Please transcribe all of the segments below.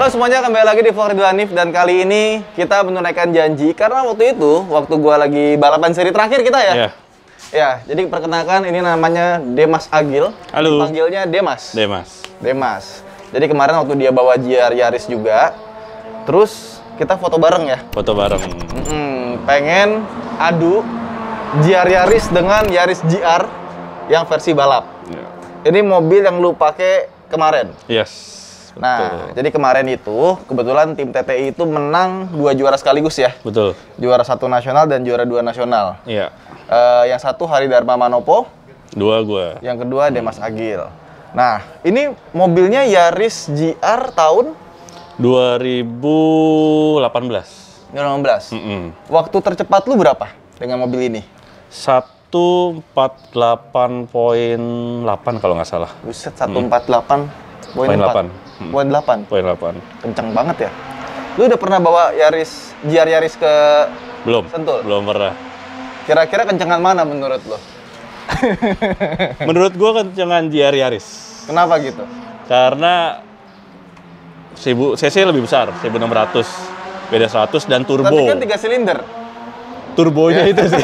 Halo semuanya, kembali lagi di Vlog Ridwan Hanif. Dan kali ini kita menunaikan janji karena waktu itu, waktu gua lagi balapan seri terakhir kita ya. Iya. Ya, jadi perkenalkan ini namanya Demas Agil. Halo. Panggilnya Demas. Demas. Jadi kemarin waktu dia bawa GR Yaris juga, terus kita foto bareng ya. Foto bareng. Pengen adu GR Yaris dengan Yaris GR yang versi balap. Ya. Ini mobil yang lu pakai kemarin. Yes. Nah, jadi kemarin itu kebetulan tim TTI itu menang 2 juara sekaligus ya. Betul. Juara 1 nasional dan juara 2 nasional. Iya. Yang satu Hari Dharma Manopo, 2 gua. yang kedua Demas Agil. Nah, ini mobilnya Yaris GR tahun 2018. 2016. Mm-mm. Waktu tercepat lu berapa dengan mobil ini? 148.8 kalau nggak salah. Buset, 148.8. Poin 8. Poin 8. Poin 8. Kenceng banget ya. Lu udah pernah bawa Yaris, GR Yaris ke Belum. Sentul? Belum pernah. Kira-kira kencengan mana menurut lo? Menurut gua kencengan GR Yaris. Kenapa gitu? Karena 1000 cc lebih besar, 1600. Beda 100 dan turbo. Tapi kan 3 silinder. Turbonya itu sih.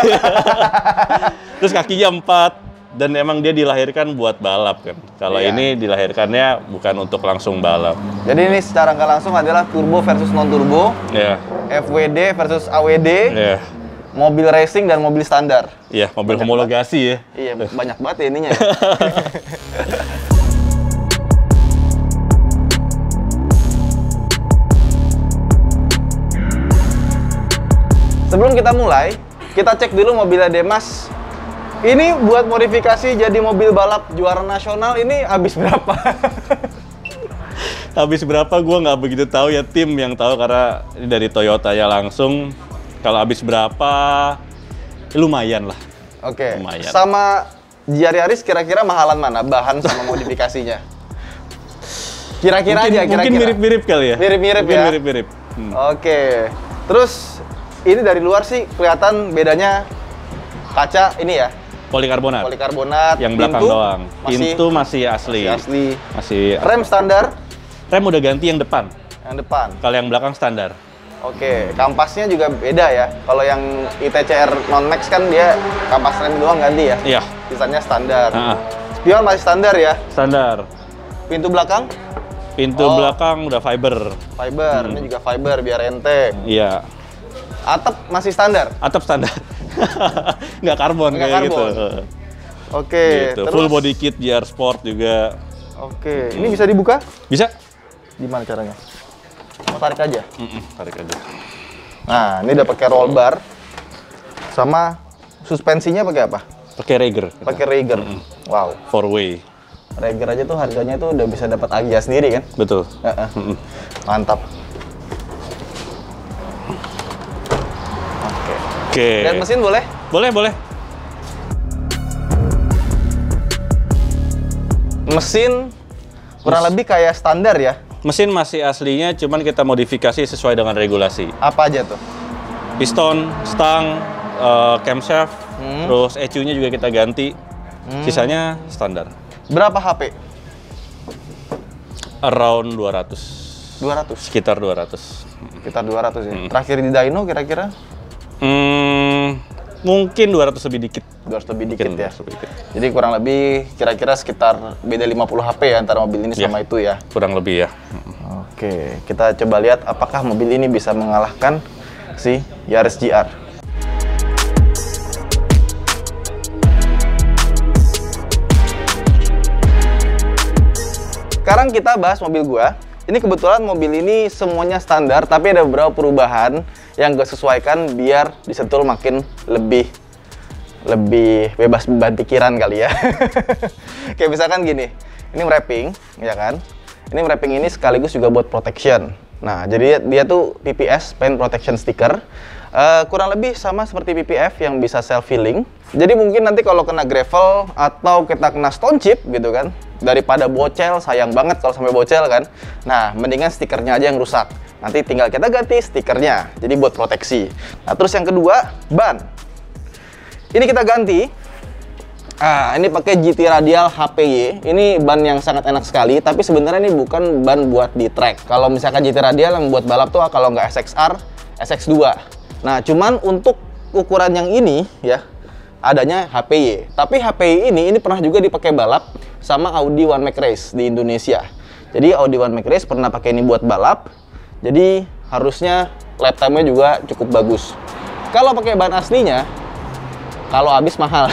Terus kakinya 4 dan emang dia dilahirkan buat balap kan. Kalau Iya. ini dilahirkannya bukan untuk langsung balap. Jadi ini secara nggak langsung adalah turbo versus non turbo, Ya. FWD versus AWD, Ya. mobil racing dan mobil standar. Iya, mobil homologasi ya. Iya, banyak banget ya ininya. Ya. Sebelum kita mulai, kita cek dulu mobilnya Demas. Ini buat modifikasi jadi mobil balap juara nasional ini habis berapa? Habis berapa gua nggak begitu tahu ya, tim yang tahu karena ini dari Toyota ya langsung. Kalau habis berapa lumayan lah. Oke. Lumayan. Sama GR Yaris kira-kira mahalan mana bahan sama modifikasinya? Kira-kira aja kira-kira. Mungkin mirip-mirip kali ya. Mirip-mirip Mungkin ya? mirip-mirip. Oke. Terus ini dari luar sih kelihatan bedanya kaca ini ya, Polikarbonat. polikarbonat. Yang belakang pintu doang. Pintu masih asli. asli. Masih. Rem standar Rem udah ganti yang depan. yang depan. Kalau yang belakang standar. Oke, kampasnya juga beda ya. Kalau yang ITCR non Max kan dia kampas rem doang ganti ya. Iya. Sisanya standar. Nah, Spion masih standar ya. standar. Pintu belakang Pintu Oh. belakang udah fiber. fiber, ini juga fiber biar enteng. Iya. Atap masih standar. Atap standar. Nggak karbon Nggak kayak karbon. gitu. Oke, Gitu. terus Full body kit GR Sport juga. Oke, ini bisa dibuka? Bisa? Gimana caranya? Mau tarik aja. Tarik aja. Nah, ini udah pakai roll bar. Sama suspensinya pakai apa? Pakai Rager. Pakai Rager. Wow, 4-way. Rager aja tuh harganya tuh udah bisa dapat Agia sendiri kan? Betul. Heeh. Mantap. Oke. Oke. Lihat mesin boleh? Boleh. Mesin kurang lebih kayak standar ya. Mesin masih aslinya, cuman kita modifikasi sesuai dengan regulasi. Apa aja tuh? Piston, stang, camshaft, terus ECU-nya juga kita ganti. Sisanya standar. Berapa HP? Around 200. 200. Sekitar 200. Sekitar 200 ya. Terakhir di dyno kira-kira Mungkin 200 lebih dikit. 200 lebih dikit Mungkin ya. 200 lebih dikit. Jadi kurang lebih kira-kira sekitar beda 50 HP ya antara mobil ini sama itu ya. Kurang lebih ya. Oke, kita coba lihat apakah mobil ini bisa mengalahkan si Yaris GR. Sekarang kita bahas mobil gua. Ini kebetulan mobil ini semuanya standar, tapi ada beberapa perubahan yang gue sesuaikan biar di Sentul makin lebih bebas beban pikiran kali ya. Kayak misalkan gini, ini wrapping, ya kan? Ini wrapping ini sekaligus juga buat protection. Nah, jadi dia tuh PPS, Paint Protection Sticker. Kurang lebih sama seperti PPF yang bisa self-healing. Jadi mungkin nanti kalau kena gravel atau kita kena stone chip gitu kan, daripada bocel, sayang banget kalau sampai bocel kan. Nah, mendingan stikernya aja yang rusak. Nanti tinggal kita ganti stikernya, jadi buat proteksi. Nah, terus yang kedua, ban. Ini kita ganti Ah, ini pakai GT Radial HPY. Ini ban yang sangat enak sekali, tapi sebenarnya ini bukan ban buat di track. Kalau misalkan GT Radial yang buat balap tuh kalau nggak SXR, SX2. Nah, cuman untuk ukuran yang ini ya, adanya HPY. Tapi HPY ini pernah juga dipakai balap sama Audi One Make Race di Indonesia. Jadi Audi One Make Race pernah pakai ini buat balap. Jadi harusnya lap time-nya juga cukup bagus. Kalau pakai ban aslinya, kalau habis mahal.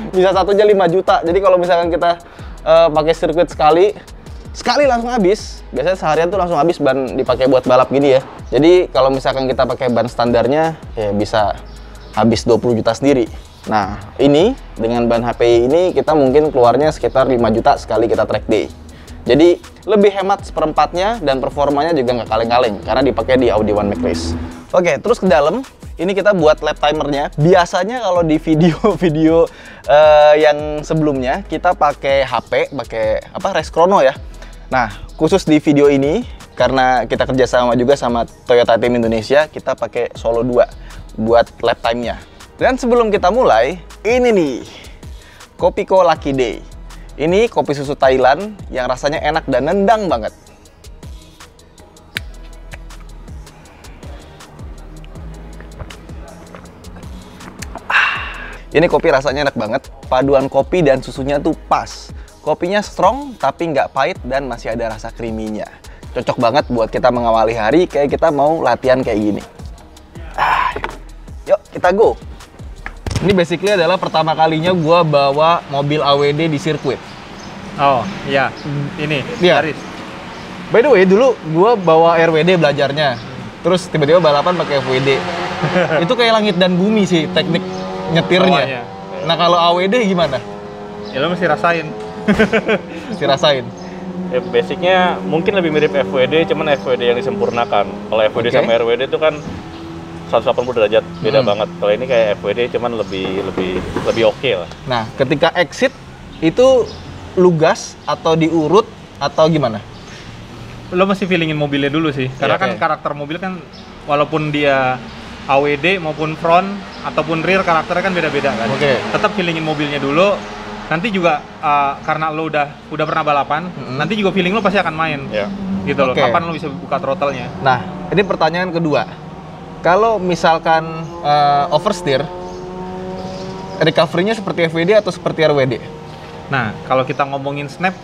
Bisa satunya 5 juta. Jadi kalau misalkan kita pakai sirkuit sekali langsung habis. Biasanya seharian tuh langsung habis ban dipakai buat balap gini ya. Jadi kalau misalkan kita pakai ban standarnya ya bisa habis 20 juta sendiri. Nah, ini dengan ban HPI ini kita mungkin keluarnya sekitar 5 juta sekali kita track day. Jadi lebih hemat seperempatnya dan performanya juga nggak kaleng-kaleng karena dipakai di Audi One Make Race. Oke, terus ke dalam. Ini kita buat lap timernya. Biasanya kalau di video-video yang sebelumnya kita pakai HP, pakai race chrono ya. Nah, khusus di video ini karena kita kerjasama juga sama Toyota Team Indonesia, kita pakai Solo 2 buat lap time-nya. Dan sebelum kita mulai, ini nih Kopiko Lucky Day. Ini kopi susu Thailand yang rasanya enak dan nendang banget. Ini kopi rasanya enak banget, paduan kopi dan susunya tuh pas. Kopinya strong tapi nggak pahit dan masih ada rasa creamy-nya. Cocok banget buat kita mengawali hari kayak kita mau latihan kayak gini. Yuk kita go. Ini basically adalah pertama kalinya gua bawa mobil AWD di sirkuit. Oh iya, ini Iya. Aris. By the way, dulu gua bawa RWD belajarnya. Terus tiba-tiba balapan pakai FWD. Itu kayak langit dan bumi sih teknik nyetirnya. Bawanya. Nah, kalau AWD gimana? Ya lo mesti rasain. Mesti rasain. Ya, basicnya mungkin lebih mirip FWD, cuman FWD yang disempurnakan. Kalau FWD Oke. sama RWD itu kan 180 derajat, beda banget. Kalau ini kayak FWD cuman lebih oke lah. Nah, ketika exit itu lu gas atau diurut atau gimana? Lo mesti feelingin mobilnya dulu sih. Karena Iya, kan oke. karakter mobil kan walaupun dia AWD maupun front ataupun rear karakternya kan beda-beda kan. Oke. Tetap feelingin mobilnya dulu. Nanti juga karena lo udah pernah balapan, nanti juga feeling lo pasti akan main. Ya. Gitu loh. Oke. Kapan lo bisa buka throttle-nya? Nah, ini pertanyaan kedua. Kalau misalkan oversteer, recovery-nya seperti FWD atau seperti RWD? Nah, kalau kita ngomongin snap,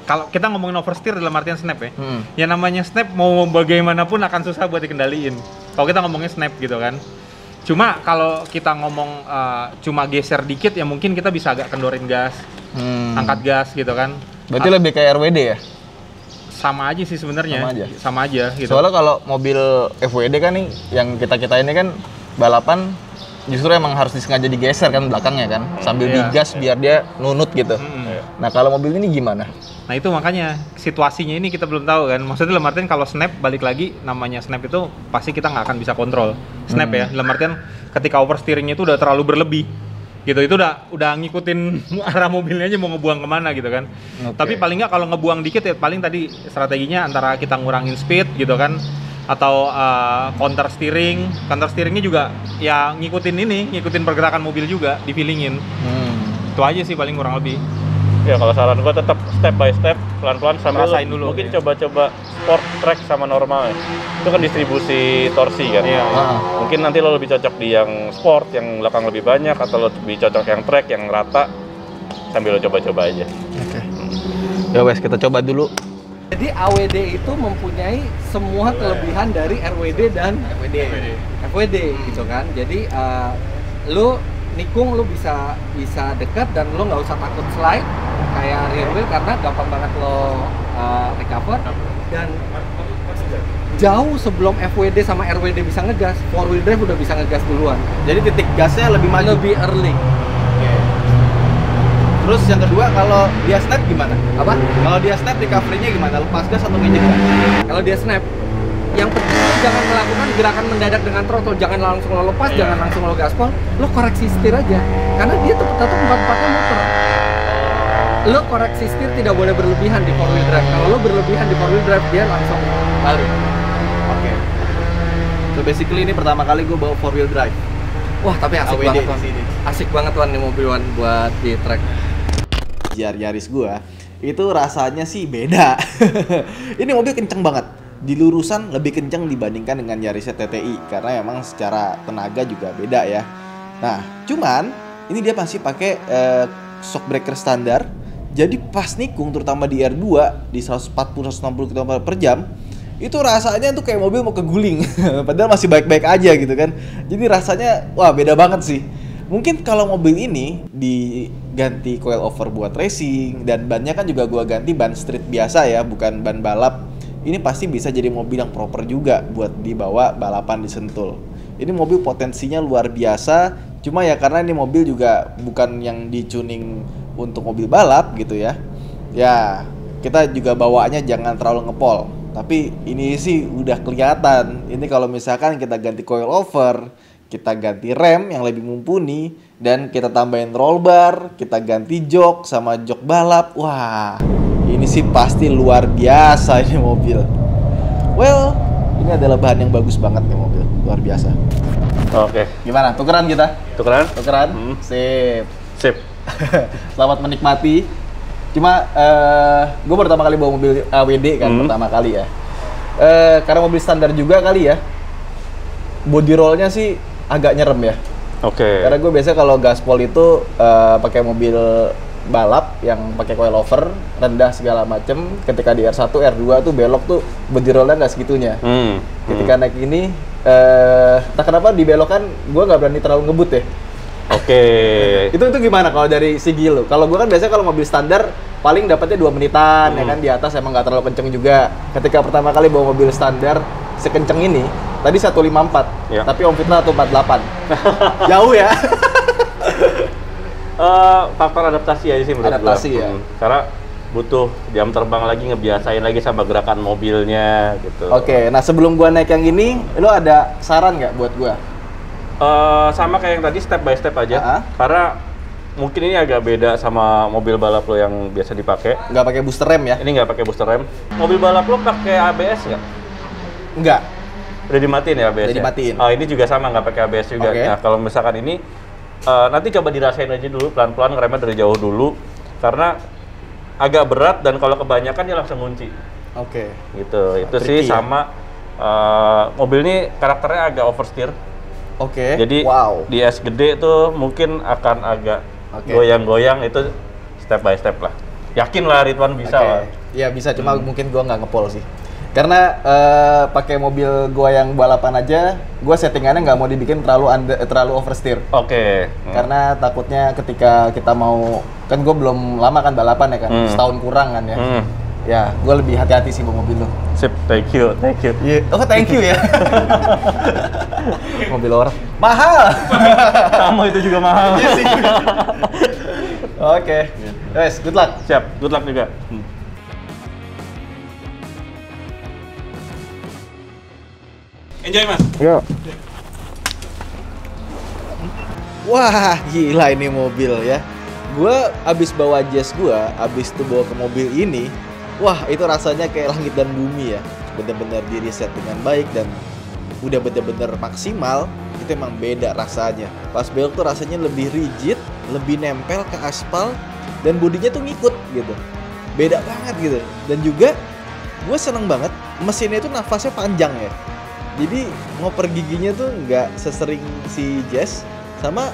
kalau kita ngomongin oversteer dalam artian snap ya, yang namanya snap mau bagaimanapun akan susah buat dikendaliin. Kalau kita ngomongin snap gitu kan. Cuma kalau kita ngomong cuma geser dikit ya mungkin kita bisa agak kendorin gas, angkat gas gitu kan. Berarti lebih kayak RWD ya? Sama aja sih sebenarnya. Sama aja? Gitu. Soalnya kalau mobil FWD kan nih, yang kita ini kan balapan justru emang harus disengaja digeser kan belakangnya kan, sambil Iya. digas biar dia nunut gitu. Nah, kalau mobil ini gimana? Nah itu makanya situasinya ini kita belum tahu kan. Maksudnya dalam artian kalau snap balik lagi namanya snap itu pasti kita nggak akan bisa kontrol. Snap ya, dalam artian ketika oversteeringnya itu udah terlalu berlebih gitu, itu udah ngikutin arah mobilnya aja mau ngebuang kemana gitu kan. Oke. Tapi paling nggak kalau ngebuang dikit ya paling tadi strateginya antara kita ngurangin speed gitu kan, atau counter steeringnya juga ya ngikutin pergerakan mobil juga, di feelingin. Itu aja sih paling kurang lebih. Ya kalau saran gua tetap step by step, pelan-pelan sambil Rasain dulu, mungkin ya. coba-coba sport track sama normal ya. Itu kan distribusi torsi kan. Iya. Mungkin nanti lo lebih cocok di yang sport, yang belakang lebih banyak, atau lo lebih cocok yang track, yang rata, sambil lo coba-coba aja. Oke. Ya wes, kita coba dulu. Jadi AWD itu mempunyai semua kelebihan dari RWD dan FWD gitu kan. Jadi lu nikung lu bisa dekat dan lu nggak usah takut slide kayak rear wheel karena gampang banget lo recover, dan jauh sebelum FWD sama RWD bisa ngegas, 4 wheel drive udah bisa ngegas duluan. Jadi titik gasnya lebih maju. Lebih early. Terus yang kedua, kalau dia snap gimana? Apa? Kalau dia snap, recovery-nya gimana? Lepas gas atau nginjek gas? Kalau dia snap, yang penting lo jangan melakukan gerakan mendadak dengan throttle, jangan langsung lo lepas, jangan langsung lo gaspol, lo koreksi setir aja, karena dia tetap 4-4-nya muter. Lo koreksi setir tidak boleh berlebihan di 4 wheel drive. Kalau lo berlebihan di 4 wheel drive, dia langsung balik. Oke. So basically ini pertama kali gue bawa 4 wheel drive. Wah, tapi asik AWD banget di Wan. sini. Asik banget Wan nih mobil Wan buat di track. Yaris gua itu rasanya sih beda. Ini mobil kenceng banget. Di lurusan lebih kenceng dibandingkan dengan Yaris TTI karena emang secara tenaga juga beda ya. Nah, cuman ini dia masih pakai shock breaker standar. Jadi pas nikung terutama di R2 di 140-160 km/jam itu rasanya tuh kayak mobil mau keguling. Padahal masih baik-baik aja gitu kan. Jadi rasanya wah beda banget sih. Mungkin kalau mobil ini diganti coil over buat racing dan bannya kan juga gua ganti ban street biasa ya, bukan ban balap. Ini pasti bisa jadi mobil yang proper juga buat dibawa balapan di Sentul. Ini mobil potensinya luar biasa, cuma ya karena ini mobil juga bukan yang di-tuning untuk mobil balap gitu ya. Ya, kita juga bawaannya jangan terlalu ngepol. Tapi ini sih udah kelihatan. Ini kalau misalkan kita ganti coil over, kita ganti rem yang lebih mumpuni, dan kita tambahin roll bar, kita ganti jok sama jok balap. Wah, ini sih pasti luar biasa ini mobil. Well, ini adalah bahan yang bagus banget nih mobil, luar biasa. Oke, Gimana? Tukeran kita? tukeran? Tukeran? Sip. Sip. Selamat menikmati. Cuma gue pertama kali bawa mobil AWD kan, pertama kali ya. Karena mobil standar juga kali ya. Body rollnya sih agak nyerem ya. Oke. Karena gue biasa kalau gaspol itu pakai mobil balap yang pakai coil over, rendah segala macem. Ketika di R1, R2 tuh belok tuh body rollnya nggak segitunya. Ketika naik ini, entah kenapa di belokan gue nggak berani terlalu ngebut ya. Oke. Itu gimana kalau dari segi lu? Kalau gue kan biasanya kalau mobil standar paling dapatnya 2 menitan ya kan, di atas emang nggak terlalu kenceng juga. Ketika pertama kali bawa mobil standar sekenceng ini, tadi 154, Ya. tapi Om Fitna 148. Jauh ya. Faktor adaptasi aja sih menurut Adaptasi gua. ya. Karena butuh jam terbang lagi, ngebiasain lagi sama gerakan mobilnya gitu. Oke, nah sebelum gua naik yang ini, lu ada saran nggak buat gua? Sama kayak yang tadi, step by step aja. Ah. Karena mungkin ini agak beda sama mobil balap lo yang biasa dipakai. Nggak pakai booster rem ya? Ini nggak pakai booster rem. Mobil balap lo pakai ABS nggak? Nggak. Udah dimatiin ya ABS? Udah dimatiin. Ini juga sama, nggak pakai ABS juga. Oke. Nah, kalau misalkan ini nanti coba dirasain aja dulu, pelan-pelan ngeremnya dari jauh dulu, karena agak berat dan kalau kebanyakan dia langsung ngunci. Oke. Gitu. Itu Tricky sih ya? sama mobil ini karakternya agak oversteer. Oke. Jadi wow. di es gede tuh mungkin akan agak Oke. goyang-goyang, itu step by step lah. Yakin lah Ridwan bisa Oke. lah. Iya bisa, cuma mungkin gua nggak ngepol sih. Karena pakai mobil gua yang balapan aja, gua settingannya nggak mau dibikin terlalu oversteer. Oke. Karena takutnya ketika kita mau, kan gua belum lama kan balapan ya kan, setahun kurang kan ya. Ya, gua lebih hati-hati sih bawa mobil lo. Sip, thank you. Iya. Oh, thank you ya. Mobil orang mahal. Kamu itu juga mahal. Oke. Guys, good luck. Siap, good luck juga. Enjoy mas. Yuk. Wah, gila ini mobil ya. Gua abis bawa Jazz gua, abis itu bawa ke mobil ini. Wah, itu rasanya kayak langit dan bumi ya. Bener-bener di reset dengan baik dan udah bener-bener maksimal. Itu emang beda rasanya. Pas belok tuh rasanya lebih rigid, lebih nempel ke aspal, dan bodinya tuh ngikut gitu. Beda banget gitu. Dan juga gue seneng banget mesinnya itu nafasnya panjang ya. Jadi ngoper giginya tuh nggak sesering si Jazz. Sama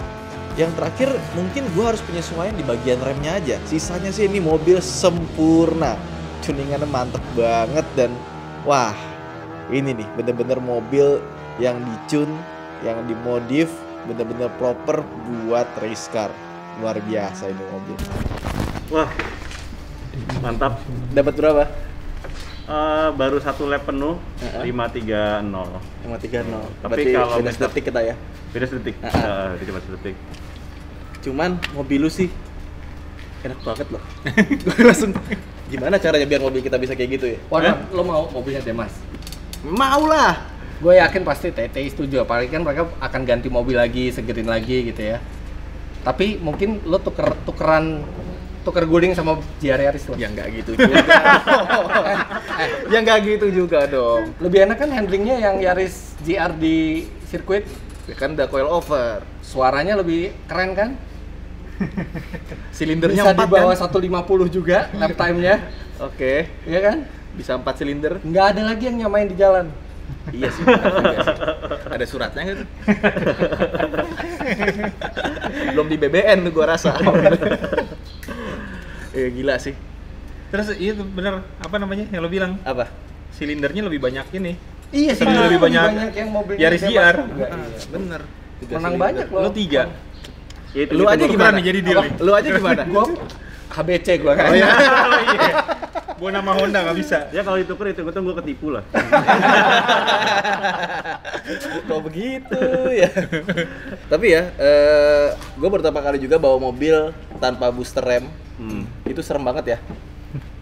yang terakhir mungkin gue harus penyesuaian di bagian remnya aja. Sisanya sih ini mobil sempurna. Tuningannya mantep banget dan wah, ini nih bener-bener mobil yang dicune, yang dimodif, bener-bener proper buat race car. Luar biasa ini mobil. Wah, mantap. Dapat berapa? Baru 1 lap penuh, 530. 530. Tapi Berarti kalau beda misal- detik kita ya. Beda sedetik. Cuma sedetik. Cuman mobil lu sih enak banget loh. Gue langsung gimana caranya biar mobil kita bisa kayak gitu ya? Waduh, lo mau mobilnya Demas? Mau lah. Gue yakin pasti TTI setuju, apalagi kan mereka akan ganti mobil lagi, segerin lagi gitu ya. Tapi mungkin lo tuker guling sama GR Yaris lo. Ya nggak gitu juga. Ya nggak gitu juga dong. Lebih enak kan handlingnya yang Yaris GR di sirkuit? Ya kan udah coil over. Suaranya lebih keren kan? Silindernya Bisa 4 di bawah kan? 150 juga lap time-nya. Oke, Iya kan? bisa 4 silinder. Nggak ada lagi yang nyamain di jalan. Iya sih, benar juga sih. Ada suratnya nggak tuh? Belum di BBN tuh gua rasa. Gila sih. Terus iya tuh bener, apa namanya yang lo bilang? Apa? Silindernya lebih banyak ini. Iya sih, Silinder lebih banyak yang mobilnya Yaris bebas GR. juga, iya. Bener. Menang banyak loh. Lo 3. Ya, itu Lu aja Tukeran gimana? nih, jadi deal nih. Lu aja gimana? Gua HBC gua kan. Oh iya. Iya. Gua nama Honda nggak bisa. Ya kalau ditukar itu gue ketipu lah. Kok begitu ya? Tapi ya, gue pertama kali juga bawa mobil tanpa booster rem. Itu serem banget ya.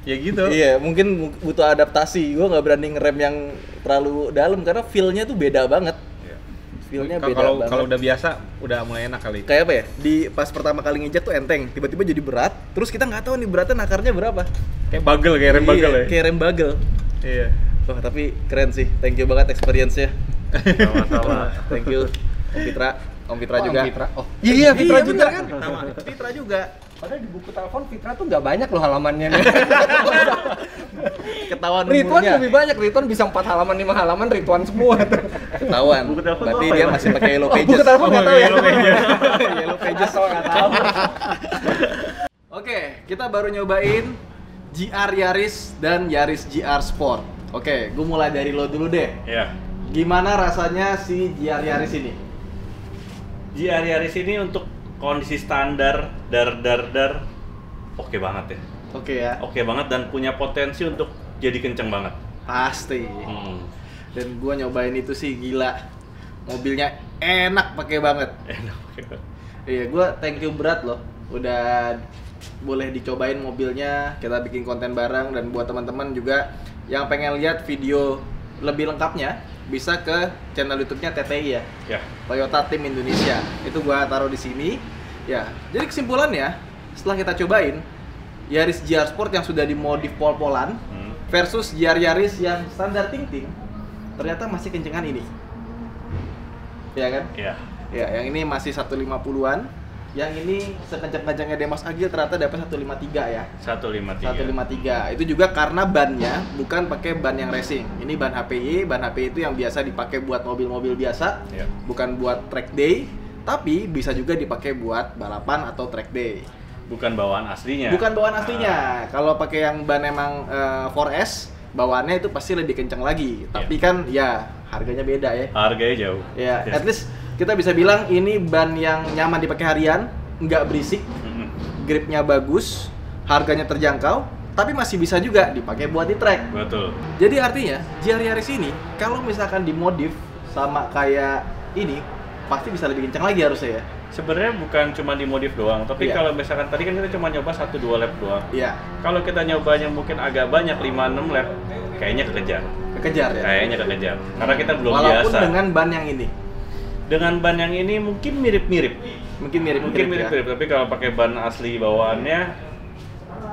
Ya gitu. Iya, mungkin butuh adaptasi. Gue nggak berani ngerem yang terlalu dalam karena feel-nya tuh beda banget. Feel-nya beda Kalau banget. kalau udah biasa, udah mulai enak kali. Kayak apa ya? Di pas pertama kali nginjek tuh enteng, tiba-tiba jadi berat. Terus kita nggak tahu nih beratnya nakarnya berapa. Kayak bagel, kayak rem bagel Iya, ya. kayak rem bagel. Iya. Wah, tapi keren sih. Thank you banget experience-nya. Sama-sama. Thank you Om Fitra. Om Fitra juga. Fitra. Oh, iya Fitra juga bener kan. Sama. Fitra juga. Padahal di buku telepon Fitra tuh nggak banyak loh halamannya. Ketahuan Ridwan umurnya. lebih banyak, Ridwan bisa 4 halaman, 5 halaman, Ridwan semua. Ketahuan. Buku telepon Berarti apa dia ya? masih pakai Yellow Oh, Pages. buku telepon nggak tahu ya. Yellow Pages. Yellow Pages Asal nggak tahu. Oke, kita baru nyobain GR Yaris dan Yaris GR Sport. Oke, gue mulai dari lo dulu deh. Ya. Gimana rasanya si GR Yaris ini? GR Yaris ini untuk kondisi standar dar oke banget ya. Oke ya, Oke banget dan punya potensi untuk jadi kenceng banget. pasti. Dan gue nyobain itu sih gila. Mobilnya enak pakai banget. Enak oke banget. Iya, gue thank you berat loh. Udah boleh dicobain mobilnya, kita bikin konten bareng. Dan buat teman-teman juga yang pengen lihat video lebih lengkapnya, bisa ke channel YouTube-nya TTI ya. Ya. Toyota Team Indonesia. Itu gua taruh di sini. Ya, jadi kesimpulannya setelah kita cobain Yaris GR Sport yang sudah dimodif pol-polan versus GR Yaris yang standar ting-ting, ternyata masih kencengan ini. Ya kan? Ya. Ya, yang ini masih 150-an. Yang ini sekencang-kencangnya Demas Agil ternyata dapat 153 ya. 153. 153. Itu juga karena bannya bukan pakai ban yang racing. Ini ban HPI. Ban HPI itu yang biasa dipakai buat mobil-mobil biasa, Ya. bukan buat track day, tapi bisa juga dipakai buat balapan atau track day. Bukan bawaan aslinya. Bukan bawaan aslinya. Kalau pakai yang ban emang 4S, bawaannya itu pasti lebih kencang lagi. Tapi kan ya harganya beda ya. Harganya jauh. Ya, at least kita bisa bilang ini ban yang nyaman dipakai harian, nggak berisik, gripnya bagus, harganya terjangkau, tapi masih bisa juga dipakai buat di track. Betul. Jadi artinya GR Yaris ini kalau misalkan dimodif sama kayak ini, pasti bisa lebih kencang lagi harusnya ya. Sebenarnya bukan cuma dimodif doang, tapi Iya. kalau misalkan tadi kan kita cuma nyoba 1-2 lap doang. Iya, Kalau kita nyobanya mungkin agak banyak 5-6 lap, kayaknya kekejar. kekejar ya. Kayaknya kekejar. Karena kita belum Walaupun biasa. dengan ban yang ini, Dengan ban yang ini mungkin mirip-mirip. mungkin mirip-mirip ya. Mirip-mirip, tapi kalau pakai ban asli bawaannya,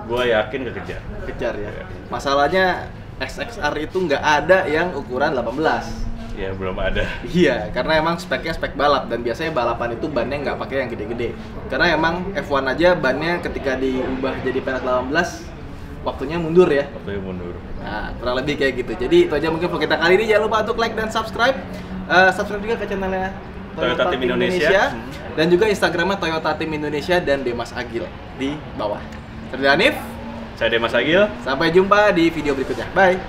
gua yakin kekejar. Kejar ya. Masalahnya SXR itu nggak ada yang ukuran 18. Ya belum ada. Iya, karena emang speknya spek balap dan biasanya balapan itu bannya nggak pakai yang gede-gede. Karena emang F1 aja bannya ketika diubah jadi pelek 18 waktunya mundur ya. Waktunya mundur. Nah, kurang lebih kayak gitu. Jadi itu aja mungkin vlog kita kali ini. Jangan lupa untuk like dan subscribe. Subscribe juga ke channelnya Toyota Team Indonesia. Dan juga Instagramnya Toyota Team Indonesia dan Demas Agil di bawah. Saya Hanif, Saya Demas Agil. sampai jumpa di video berikutnya. Bye.